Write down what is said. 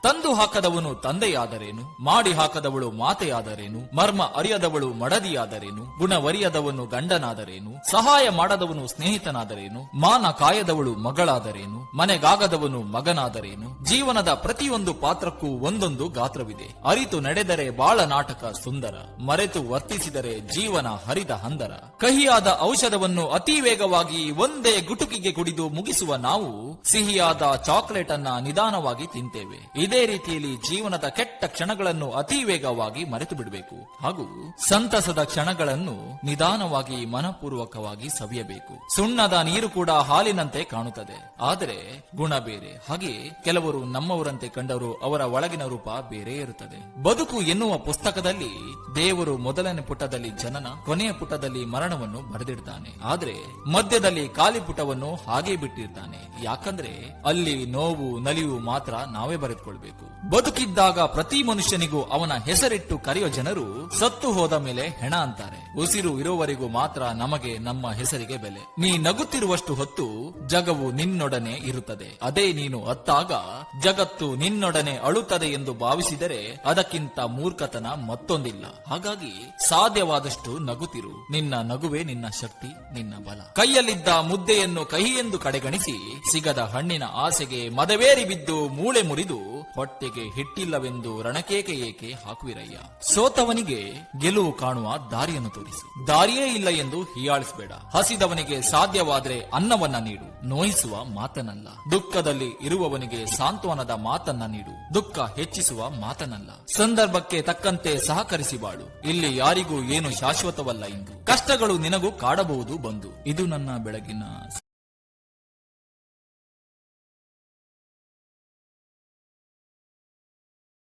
ತಂದು ಹಾಕದವನು ತಂದೆಯಾದರೇನು, ಮಾಡಿ ಹಾಕದವಳು ಮಾತೆಯಾದರೇನು, ಮರ್ಮ ಅರಿಯದವಳು ಮಡದಿಯಾದರೇನು, ಗುಣವರಿಯದವನು ಗಂಡನಾದರೇನು, ಸಹಾಯ ಮಾಡದವನು ಸ್ನೇಹಿತನಾದರೇನು, ಮಾನ ಕಾಯದವಳು ಮಗಳಾದರೇನು, ಮನೆಗಾಗದವನು ಮಗನಾದರೇನು. ಜೀವನದ ಪ್ರತಿಯೊಂದು ಪಾತ್ರಕ್ಕೂ ಒಂದೊಂದು ಗಾತ್ರವಿದೆ. ಅರಿತು ನಡೆದರೆ ಬಾಳ ನಾಟಕ ಸುಂದರ, ಮರೆತು ವರ್ತಿಸಿದರೆ ಜೀವನ ಹರಿದ ಹಂದರ. ಕಹಿಯಾದ ಔಷಧವನ್ನು ಅತಿ ವೇಗವಾಗಿ ಒಂದೇ ಗುಟುಕಿಗೆ ಕುಡಿದು ಮುಗಿಸುವ ನಾವು ಸಿಹಿಯಾದ ಚಾಕ್ಲೇಟ್ ಅನ್ನ ನಿಧಾನವಾಗಿ ತಿಂತೇವೆ. ಇದೇ ರೀತಿಯಲ್ಲಿ ಜೀವನದ ಕೆಟ್ಟ ಕ್ಷಣಗಳನ್ನು ಅತಿ ವೇಗವಾಗಿ ಮರೆತು ಬಿಡಬೇಕು ಹಾಗೂ ಸಂತಸದ ಕ್ಷಣಗಳನ್ನು ನಿಧಾನವಾಗಿ ಮನಪೂರ್ವಕವಾಗಿ ಸವಿಯಬೇಕು. ಸುಣ್ಣದ ನೀರು ಕೂಡ ಹಾಲಿನಂತೆ ಕಾಣುತ್ತದೆ, ಆದರೆ ಗುಣ ಬೇರೆ. ಹಾಗೆ ಕೆಲವರು ನಮ್ಮವರಂತೆ ಕಂಡವರು ಅವರ ಒಳಗಿನ ರೂಪ ಬೇರೆ ಇರುತ್ತದೆ. ಬದುಕು ಎನ್ನುವ ಪುಸ್ತಕದಲ್ಲಿ ದೇವರು ಮೊದಲನೇ ಪುಟದಲ್ಲಿ ಜನನ, ಕೊನೆಯ ಪುಟದಲ್ಲಿ ಮರಣವನ್ನು ಬರೆದಿಡ್ತಾನೆ. ಆದ್ರೆ ಮಧ್ಯದಲ್ಲಿ ಖಾಲಿ ಪುಟವನ್ನು ಹಾಗೆ ಬಿಟ್ಟಿರ್ತಾನೆ. ಯಾಕಂದ್ರೆ ಅಲ್ಲಿ ನೋವು ನಲಿವು ಮಾತ್ರ ನಾವೇ ಬರೆದುಕೊಳ್ಬೇಕು. ಬದುಕಿದ್ದಾಗ ಪ್ರತಿ ಮನುಷ್ಯನಿಗೂ ಅವನ ಹೆಸರಿಟ್ಟು ಕರೆಯೋ ಜನರು ಸತ್ತು ಹೋದ ಮೇಲೆ ಹೆಣ ಅಂತಾರೆ. ಉಸಿರು ಇರುವವರೆಗೂ ಮಾತ್ರ ನಮಗೆ ನಮ್ಮ ಹೆಸರಿಗೆ ಬೆಲೆ. ನೀ ನಗುತ್ತಿರುವಷ್ಟು ಹೊತ್ತು ಜಗವು ನಿನ್ನೊಡನೆ ಇರುತ್ತದೆ. ಅದೇ ನೀನು ಅತ್ತಾಗ ಜಗತ್ತು ನಿನ್ನೊಡನೆ ಅಳುತ್ತದೆ ಎಂದು ಭಾವಿಸಿದರೆ ಅದಕ್ಕಿಂತ ಮೂರ್ಖತನ ಮತ್ತೊಂದಿಲ್ಲ. ಹಾಗಾಗಿ ಸಾಧ್ಯವಾದಷ್ಟು ನಗುತ್ತಿರು. ನಿನ್ನ ನಗುವೆ ನಿನ್ನ ಶಕ್ತಿ, ನಿನ್ನ ಬಲ. ಕೈಯಲ್ಲಿದ್ದ ಮುದ್ದೆಯನ್ನು ಕಹಿ ಎಂದು ಕಡೆಗಣಿಸಿ ಸಿಗದ ಹಣ್ಣಿನ ಆಸೆಗೆ ಮದವೇರಿ ಬಿದ್ದು ಮೂಳೆ ಮುರಿದು ಹೊಟ್ಟೆಗೆ ಹಿಟ್ಟಿಲ್ಲವೆಂದು ರಣಕೇಕೆ ಏಕೆ ಹಾಕುವಿರಯ್ಯ. ಸೋತವನಿಗೆ ಗೆಲುವು ಕಾಣುವ ದಾರಿಯನ್ನು ತೋರಿಸು. ದಾರಿಯೇ ಇಲ್ಲ ಎಂದು ಹೀಯಾಳಿಸಬೇಡ. ಹಸಿದವನಿಗೆ ಸಾಧ್ಯವಾದರೆ ಅನ್ನವನ್ನ ನೀಡು, ನೋಯಿಸುವ ಮಾತನಲ್ಲ. ದುಃಖದಲ್ಲಿ ಇರುವವನಿಗೆ ಸಾಂತ್ವನದ ಮಾತನ್ನ ನೀಡು, ದುಃಖ ಹೆಚ್ಚಿಸುವ ಮಾತನಲ್ಲ. ಸಂದರ್ಭಕ್ಕೆ ತಕ್ಕಂತೆ ಸಹಕರಿಸಿ ಬಾಳು. ಇಲ್ಲಿ ಯಾರಿಗೂ ಏನು ಶಾಶ್ವತವಲ್ಲ ಎಂದು. ಕಷ್ಟಗಳು ನಿನಗೂ ಕಾಡಬಹುದು ಬಂದು. ಇದು ನನ್ನ ಬೆಳಗಿನ